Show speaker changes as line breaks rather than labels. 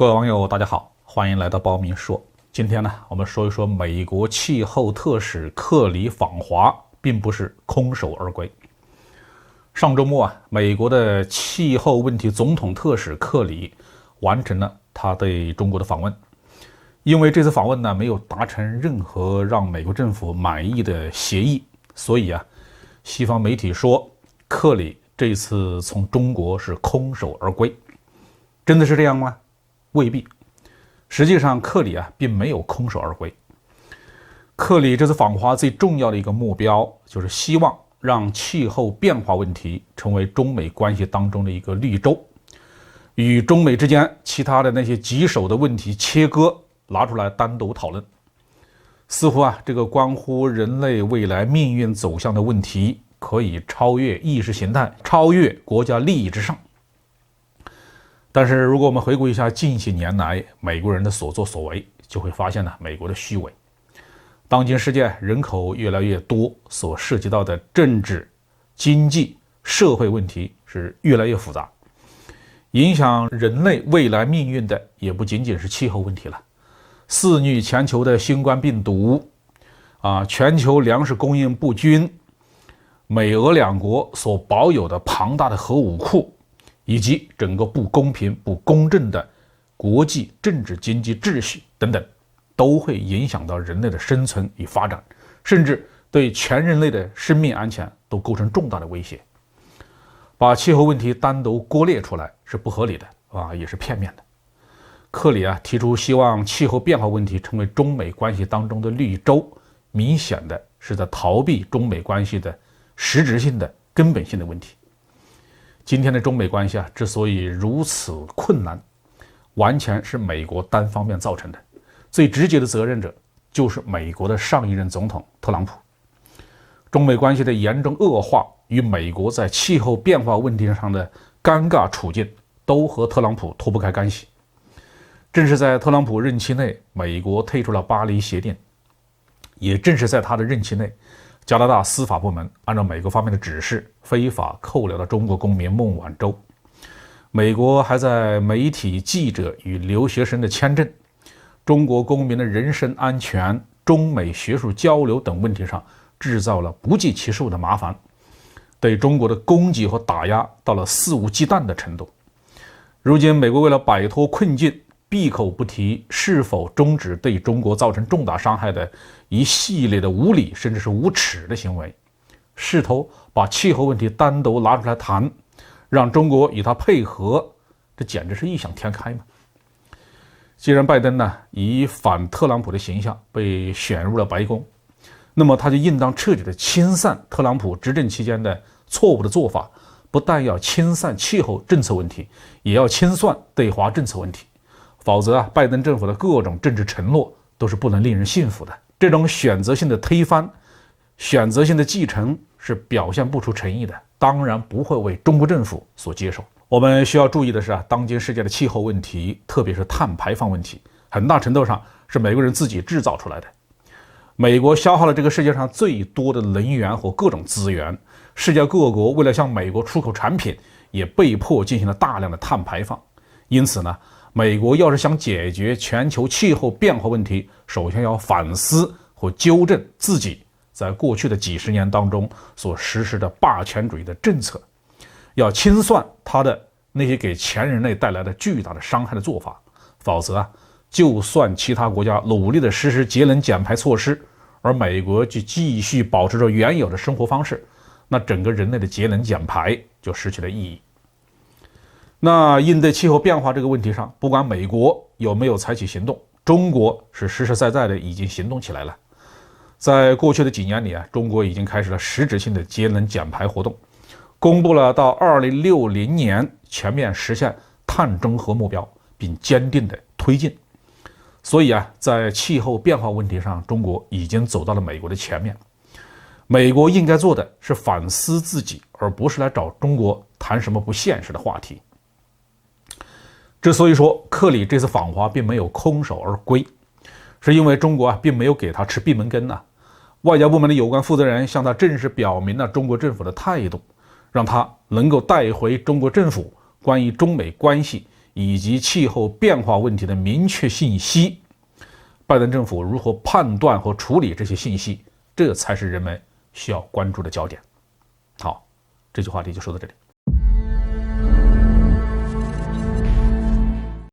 各位网友，大家好，欢迎来到包明说。今天呢，我们说一说美国气候特使克里访华，并不是空手而归。上周末美国的气候问题总统特使克里完成了他对中国的访问。因为这次访问呢，没有达成任何让美国政府满意的协议，所以西方媒体说克里这次从中国是空手而归。真的是这样吗？未必。实际上克里并没有空手而归。克里这次访华最重要的一个目标，就是希望让气候变化问题成为中美关系当中的一个绿洲，与中美之间其他的那些棘手的问题切割，拿出来单独讨论。似乎这个关乎人类未来命运走向的问题，可以超越意识形态，超越国家利益之上。但是如果我们回顾一下近些年来美国人的所作所为，就会发现美国的虚伪。当今世界人口越来越多，所涉及到的政治、经济、社会问题是越来越复杂，影响人类未来命运的也不仅仅是气候问题了，肆虐全球的新冠病毒全球粮食供应不均，美俄两国所保有的庞大的核武库，以及整个不公平不公正的国际政治经济秩序等等，都会影响到人类的生存与发展，甚至对全人类的生命安全都构成重大的威胁。把气候问题单独割裂出来是不合理的也是片面的。克里提出希望气候变化问题成为中美关系当中的绿洲，明显的是在逃避中美关系的实质性的根本性的问题。今天的中美关系之所以如此困难，完全是美国单方面造成的，最直接的责任者就是美国的上一任总统特朗普。中美关系的严重恶化与美国在气候变化问题上的尴尬处境都和特朗普脱不开干系。正是在特朗普任期内，美国退出了巴黎协定，也正是在他的任期内，加拿大司法部门按照美国方面的指示，非法扣留了中国公民孟晚舟。美国还在媒体、记者与留学生的签证、中国公民的人身安全、中美学术交流等问题上制造了不计其数的麻烦，对中国的攻击和打压到了肆无忌惮的程度。如今美国为了摆脱困境，闭口不提是否终止对中国造成重大伤害的一系列的无理甚至是无耻的行为，试图把气候问题单独拿出来谈，让中国与他配合，这简直是异想天开嘛。既然拜登以反特朗普的形象被选入了白宫，那么他就应当彻底的清算特朗普执政期间的错误的做法，不但要清算气候政策问题，也要清算对华政策问题。否则拜登政府的各种政治承诺都是不能令人信服的。这种选择性的推翻、选择性的继承是表现不出诚意的，当然不会为中国政府所接受。我们需要注意的是当今世界的气候问题，特别是碳排放问题，很大程度上是美国人自己制造出来的。美国消耗了这个世界上最多的能源和各种资源，世界各国为了向美国出口产品，也被迫进行了大量的碳排放。因此美国要是想解决全球气候变化问题，首先要反思和纠正自己在过去的几十年当中所实施的霸权主义的政策，要清算他的那些给全人类带来的巨大的伤害的做法。否则就算其他国家努力的实施节能减排措施，而美国就继续保持着原有的生活方式，那整个人类的节能减排就失去了意义。那应对气候变化这个问题上，不管美国有没有采取行动，中国是实实在在的已经行动起来了。在过去的几年里中国已经开始了实质性的节能减排活动，公布了到2060年全面实现碳中和目标，并坚定的推进。所以在气候变化问题上，中国已经走到了美国的前面。美国应该做的是反思自己，而不是来找中国谈什么不现实的话题。之所以说克里这次访华并没有空手而归，是因为中国并没有给他吃闭门羹外交部门的有关负责人向他正式表明了中国政府的态度，让他能够带回中国政府关于中美关系以及气候变化问题的明确信息，拜登政府如何判断和处理这些信息，这才是人们需要关注的焦点。好，这期话题就说到这里。